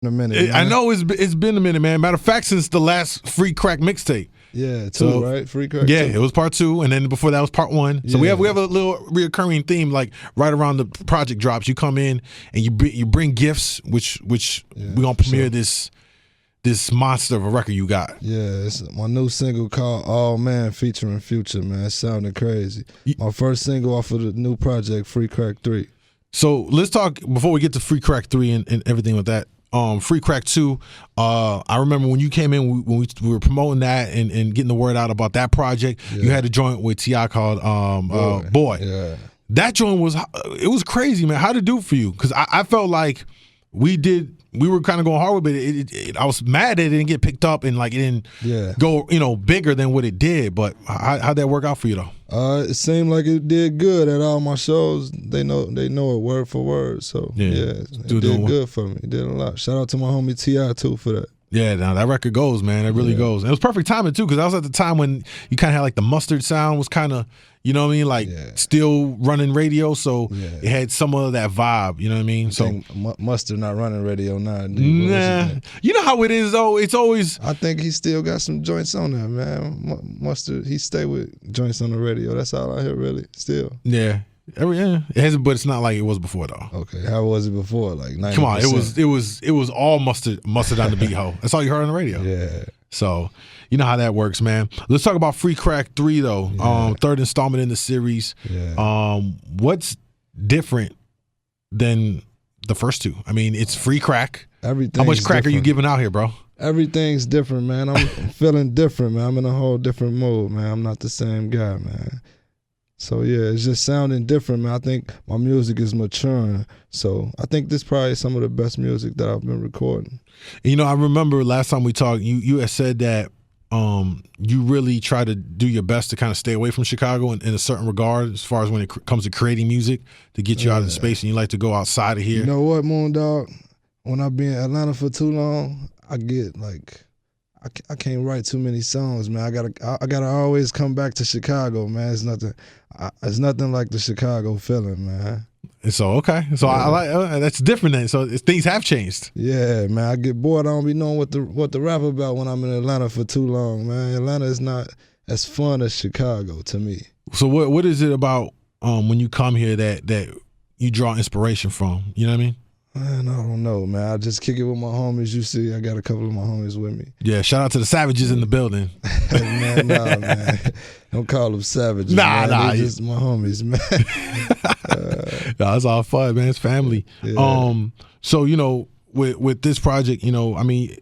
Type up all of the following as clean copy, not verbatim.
in a minute. Man. I know it's been a minute, man. Matter of fact, since the last Free Crack mixtape. Yeah, two, right? Free Crack. Yeah, 2. it was part 2, and then before that was part 1. So we have a little reoccurring theme, like right around the project drops. You come in and you bring gifts, which we're gonna premiere this monster of a record you got. Yeah, it's my new single called All Man featuring Future, man. It's sounding crazy. My first single off of the new project, Free Crack 3. So let's talk, before we get to Free Crack 3 and everything with that, Free Crack 2, I remember when you came in, when we were promoting that and getting the word out about that project, you had a joint with T.I. called Boy. Yeah. That joint was crazy, man. How'd it do for you? Because I felt like we were kind of going hard with it. I was mad that it didn't get picked up and like it didn't go bigger than what it did. But how'd that work out for you though? It seemed like it did good at all my shows. They know it word for word. So it did good for me. It did a lot. Shout out to my homie T.I. too for that. Yeah, now that record goes, man. It really goes. And it was perfect timing too, because that was at the time when you kind of had like the Mustard sound was kind of, you know what I mean, like still running radio, so it had some of that vibe. You know what I mean? So Mustard not running radio now. Nah, you know how it is though. It's always. I think he still got some joints on there, man. Mustard, he stay with joints on the radio. That's all I hear, really. Still. Yeah. It hasn't, but it's not like it was before though. Okay, how was it before? Like 90%? Come on, it was all mustard on the beat hoe. That's all you heard on the radio. Yeah. So you know how that works, man. Let's talk about Free Crack 3 though. Third installment in the series. Yeah. What's different than the first 2? I mean, it's Free Crack. Everything. How much crack are you giving out here, bro? Everything's different, man. I'm feeling different, man. I'm in a whole different mood, man. I'm not the same guy, man. So yeah, it's just sounding different, man. I think my music is maturing. So I think this probably is some of the best music that I've been recording. You know, I remember last time we talked, you had said that you really try to do your best to kind of stay away from Chicago in a certain regard, as far as when it comes to creating music, to get you out of the space, and you like to go outside of here. You know what, Moondog? When I've been in Atlanta for too long, I get like, I can't write too many songs, man. I gotta always come back to Chicago, man. It's nothing like the Chicago feeling, man. So okay, so I like that's different then. So things have changed. Yeah, man. I get bored. I don't be knowing what to rap about when I'm in Atlanta for too long, man. Atlanta is not as fun as Chicago to me. So what is it about when you come here that you draw inspiration from? You know what I mean? Man, I don't know, man. I just kick it with my homies. You see, I got a couple of my homies with me. Yeah, shout out to the Savages in the building. Man, nah, man. Don't call them savages. Nah. They're just my homies, man. Nah, it's all fun, man. It's family. Yeah. So, you know, with this project, you know, I mean,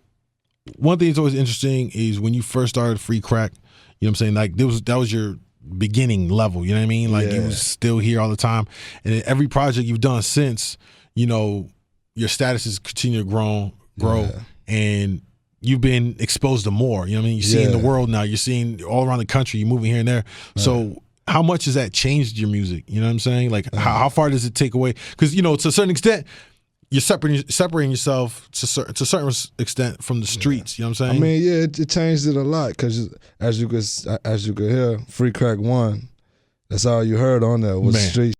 one thing that's always interesting is when you first started Free Crack, you know what I'm saying? Like, that was your beginning level, you know what I mean? Like, you was still here all the time. And in every project you've done since, you know, your status has continued to grow, and you've been exposed to more. You know what I mean? You're seeing the world now. You're seeing all around the country. You're moving here and there. Right. So how much has that changed your music? You know what I'm saying? Like how far does it take away? Because, you know, to a certain extent, you're separating yourself to a certain extent from the streets. You know what I'm saying? I mean, yeah, it changed it a lot because as you could hear, Free Crack 1, that's all you heard on there was street.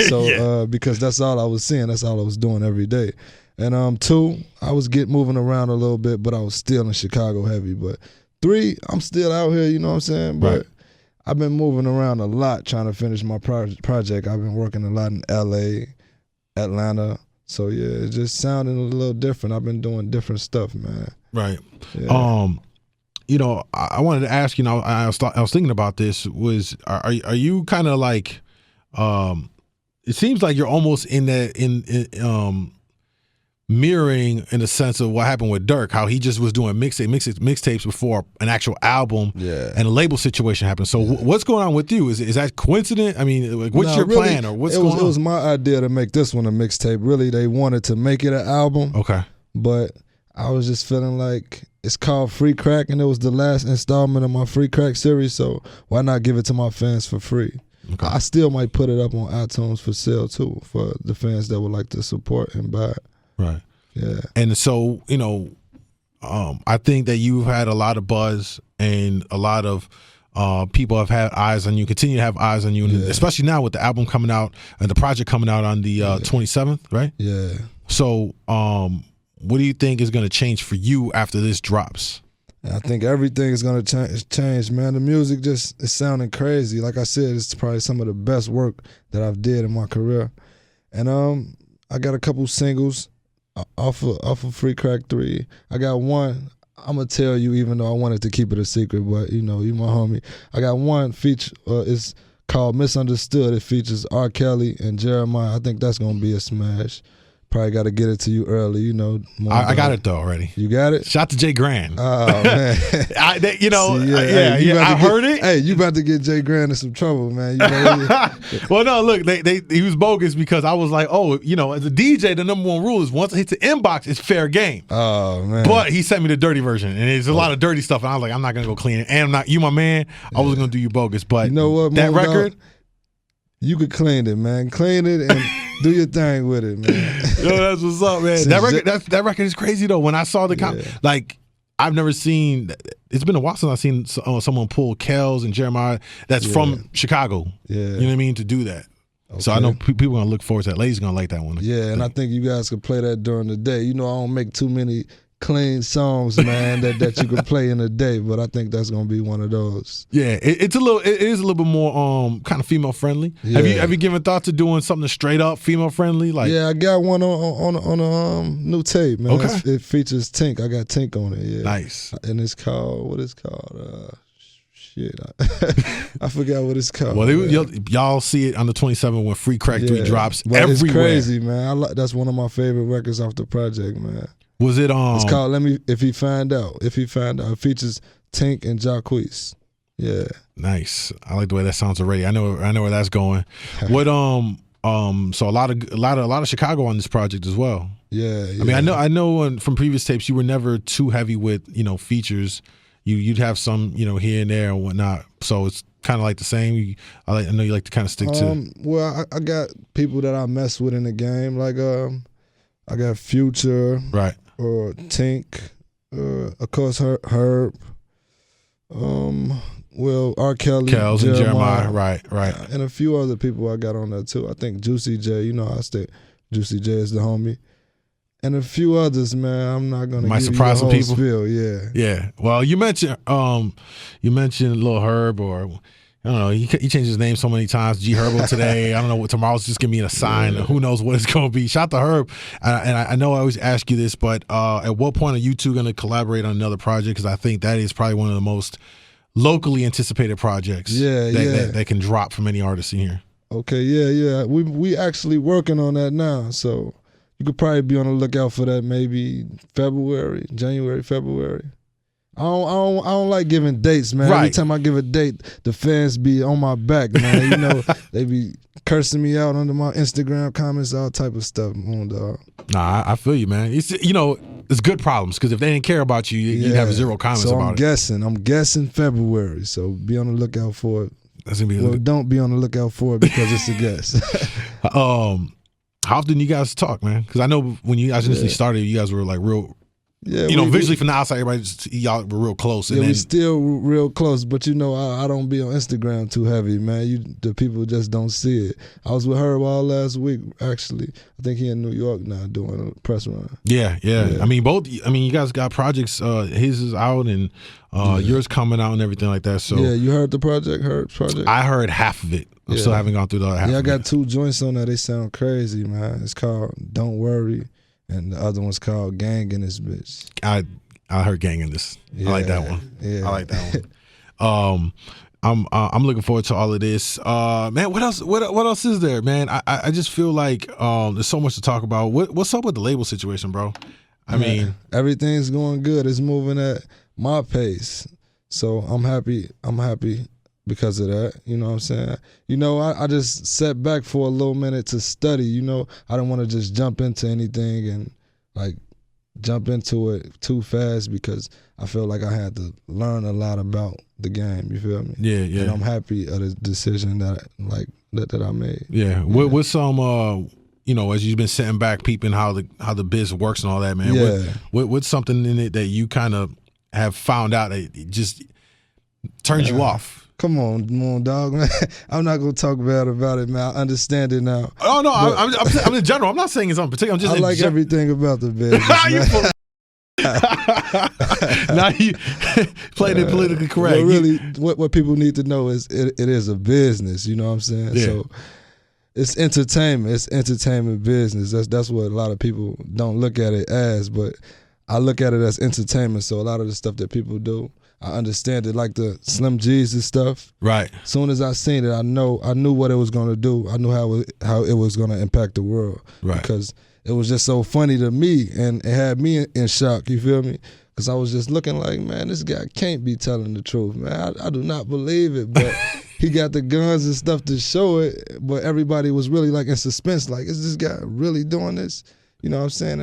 So because that's all I was seeing, that's all I was doing every day. And 2, I was moving around a little bit, but I was still in Chicago heavy. But 3, I'm still out here, you know what I'm saying? But I've been moving around a lot trying to finish my project. I've been working a lot in LA, Atlanta. So yeah, it's just sounding a little different. I've been doing different stuff, man. Right. Yeah. You know, I wanted to ask, you know, I was thinking about this, are you kind of like, it seems like you're almost in that mirroring in the sense of what happened with Dirk, how he just was doing mixtapes before an actual album and a label situation happened. So what's going on with you? Is that coincident? I mean, like, what's your plan or what's going on? It was my idea to make this one a mixtape. Really, they wanted to make it an album. Okay. But I was just feeling like it's called Free Crack, and it was the last installment of my Free Crack series, so why not give it to my fans for free? Okay. I still might put it up on iTunes for sale too, for the fans that would like to support and buy it. Right. Yeah. And so, you know, I think that you've had a lot of buzz and a lot of people have had eyes on you, continue to have eyes on you, and especially now with the album coming out and the project coming out on the 27th, right? Yeah. So what do you think is going to change for you after this drops? I think everything is gonna change, man. The music just is sounding crazy. Like I said, it's probably some of the best work that I've did in my career. And I got a couple singles off of Free Crack 3. I got one. I'm gonna tell you, even though I wanted to keep it a secret, but you know, you my homie. I got one feature. It's called Misunderstood. It features R. Kelly and Jeremiah. I think that's gonna be a smash. Probably got to get it to you early, you know. I got it though already. You got it? Shout to Jay Grand. Oh man, I heard it. Hey, you about to get Jay Grand in some trouble, man. You know, well, no, look, he was bogus because I was like, oh, you know, as a DJ, the number one rule is once it hits the inbox, it's fair game. Oh man. But he sent me the dirty version, and there's a lot of dirty stuff, and I was like, I'm not gonna go clean it, and I'm not you, my man. I was gonna do you bogus, but you know what? That record, you could clean it, man. Clean it and do your thing with it, man. Yo, that's what's up, man. That record is crazy though. When I saw the like, I've never seen. It's been a while since I've seen someone pull Kells and Jeremiah that's from Chicago. Yeah, you know what I mean, to do that. Okay. So I know people are gonna look forward to that. Ladies gonna like that one. Yeah, and I think you guys could play that during the day. You know, I don't make too many clean songs, man, that you could play in a day, but I think that's gonna be one of those. Yeah, it is a little bit more kind of female friendly. Yeah. Have you given thought to doing something straight up female friendly? Like, yeah, I got one on a new tape, man. Okay. It features Tink. I got Tink on it. Yeah, nice. And it's called what it's called. Shit, I forgot what it's called. Well, y'all see it on the 27th when Free Crack 3 drops but everywhere. It's crazy, man. That's one of my favorite records off the project, man. Was it It's called If He Find Out. It features Tink and Jacquees. Yeah. Nice. I like the way that sounds already. I know where that's going. What so a lot of Chicago on this project as well. Yeah. I mean, I know from previous tapes you were never too heavy with, you know, features. You'd have some, you know, here and there and whatnot. So it's kind of like the same. I know you like to kind of stick to. Well, I got people that I mess with in the game, like I got Future, right, or Tink, of course Herb, well, R. Kelly, Kells and Jeremiah, right, and a few other people I got on there too. I think Juicy J, you know, Juicy J is the homie. And a few others, man. I'm not gonna give surprise you the whole some people. Spiel. Yeah, yeah. Well, you mentioned Lil Herb, or I don't know. He changed his name so many times. G Herbo today. I don't know what tomorrow's just giving me a sign. Yeah. Who knows what it's gonna be? Shout to Herb. And I know I always ask you this, but at what point are you two gonna collaborate on another project? Because I think that is probably one of the most locally anticipated projects. That can drop from any artist in here. Okay. Yeah. We actually working on that now. So. You could probably be on the lookout for that maybe January, February. I don't like giving dates, man. Right. Every time I give a date, the fans be on my back, man. You know, they be cursing me out under my Instagram comments, all type of stuff. Nah, I feel you, man. It's, you know, it's good problems, because if they didn't care about you, you'd have zero comments about it. I'm guessing February, so be on the lookout for it. That's gonna be don't be on the lookout for it because it's a guess. How often do you guys talk, man? Because I know when you guys initially started, you guys were like real. Yeah, visually from the outside, y'all were real close. Yeah, we still real close, but you know, I don't be on Instagram too heavy, man. The people just don't see it. I was with Herb all last week, actually. I think he in New York now doing a press run. Yeah. I mean, you guys got projects. His is out and yours coming out and everything like that. So yeah, you heard Herb's project? I heard half of it. I still haven't gone through the other half. Yeah, I got 2 joints on there. They sound crazy, man. It's called Don't Worry. And the other one's called Gang in This Bitch. I heard Gang in This. Yeah, I like that one. Yeah. I like that one. I'm looking forward to all of this. Man, what else? What else is there, man? I just feel like there's so much to talk about. What's up with the label situation, bro? I mean, everything's going good. It's moving at my pace, so I'm happy. Because of that, you know what I'm saying? You know, I just sat back for a little minute to study, you know. I don't want to just jump into anything and, like, jump into it too fast because I feel like I had to learn a lot about the game, you feel me? Yeah. And I'm happy of the decision that I made. Yeah. With some, you know, as you've been sitting back peeping how the biz works and all that, man. Yeah. What's something in it that you kind of have found out that it just turns you off? Come on, Moon Dog, man. I'm not gonna talk bad about it, man. I understand it now. Oh no, I'm in general. I'm not saying it's on particular. I'm just I like everything about the business. Man. Now you played it politically correct. Well, really, what people need to know is it is a business. You know what I'm saying? Yeah. So it's entertainment. It's entertainment business. That's what a lot of people don't look at it as, but I look at it as entertainment. So a lot of the stuff that people do, I understand it, like the Slim Jesus stuff. Right. As soon as I seen it, I knew what it was gonna do. I knew how it was gonna impact the world. Right. Because it was just so funny to me, and it had me in shock. You feel me? Because I was just looking like, man, this guy can't be telling the truth, man. I do not believe it, but he got the guns and stuff to show it. But everybody was really like in suspense, like, is this guy really doing this? You know what I'm saying?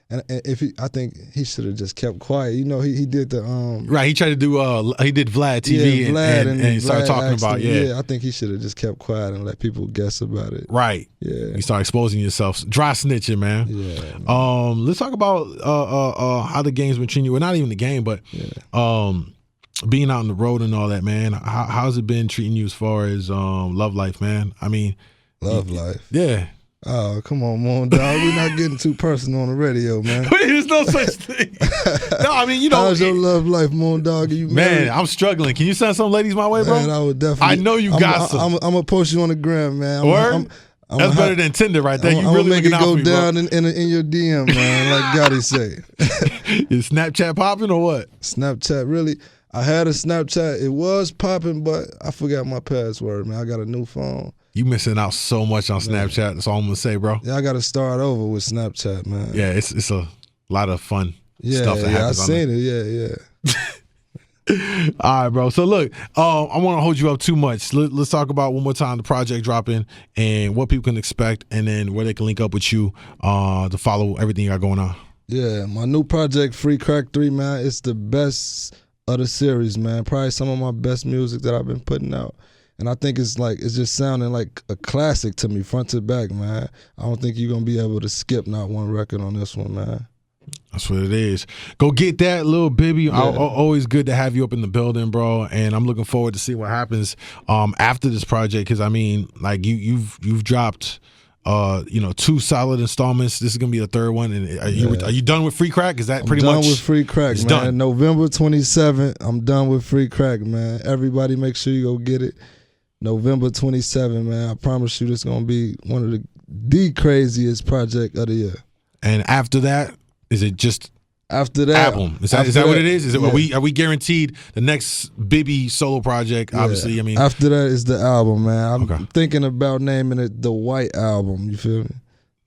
And if I think he should have just kept quiet. You know, he did the right. He tried to do he did Vlad TV and he started talking about I think he should have just kept quiet and let people guess about it. Right. Yeah. You start exposing yourself, dry snitching, man. Yeah. Man. Let's talk about how the game's been treating you. Well, not even the game, but being out on the road and all that, man. How's it been treating you as far as love life, man? I mean, love life. Yeah. Oh, come on, Moon Dog. We're not getting too personal on the radio, man. There's no such thing. No, I mean, you know. How's your love life, Moon Dog? Are you married? Man, I'm struggling. Can you send some ladies my way, bro? Man, I would definitely. I know you got some. I'm going to post you on the gram, man. Word? That's better than Tinder right there. You really make it go me, down in your DM, man, like Gotti say. Is Snapchat popping or what? Snapchat, really? I had a Snapchat. It was popping, but I forgot my password, man. I got a new phone. You missing out so much on Snapchat. That's all I'm gonna say, bro. Yeah, I got to start over with Snapchat, man. Yeah, it's a lot of fun stuff that happens. I seen it. Yeah. All right, bro. So look, I want to hold you up too much. Let's talk about one more time the project dropping and what people can expect, and then where they can link up with you to follow everything you got going on. Yeah, my new project, Free Crack 3, man. It's the best of the series, man. Probably some of my best music that I've been putting out. And I think it's just sounding like a classic to me, front to back, man. I don't think you're going to be able to skip not one record on this one, man. That's what it is. Go get that, Lil Bibby. Yeah. Always good to have you up in the building, bro. And I'm looking forward to see what happens after this project. Because I mean, like you've dropped, 2 solid installments. This is gonna be the third one. And are you done with Free Crack? Is that pretty much done with Free Crack, man? Done. November 27th, I'm done with Free Crack, man. Everybody, make sure you go get it. November 27th, man. I promise you, this is gonna be one of the craziest project of the year. And after that, is it just after that album? Is that what it is? Is it are we guaranteed the next Bibby solo project? Obviously, I mean after that is the album, man. I'm thinking about naming it the White Album. You feel me?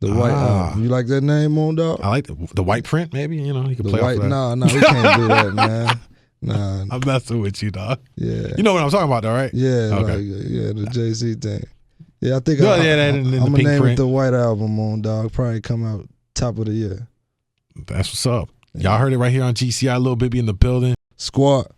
The White Album. You like that name, Moon Dog? I like the White Print. Maybe you can the play white. Off of that. No, we can't do that, man. Nah, I'm messing with you, dog. Yeah, you know what I'm talking about, though, right? Yeah, okay. The Jay-Z thing. Yeah, I think I'm gonna name it the White Album, Moon Dog. Probably come out top of the year. That's what's up. Y'all heard it right here on GCI. Lil Bibby in the building. Squad.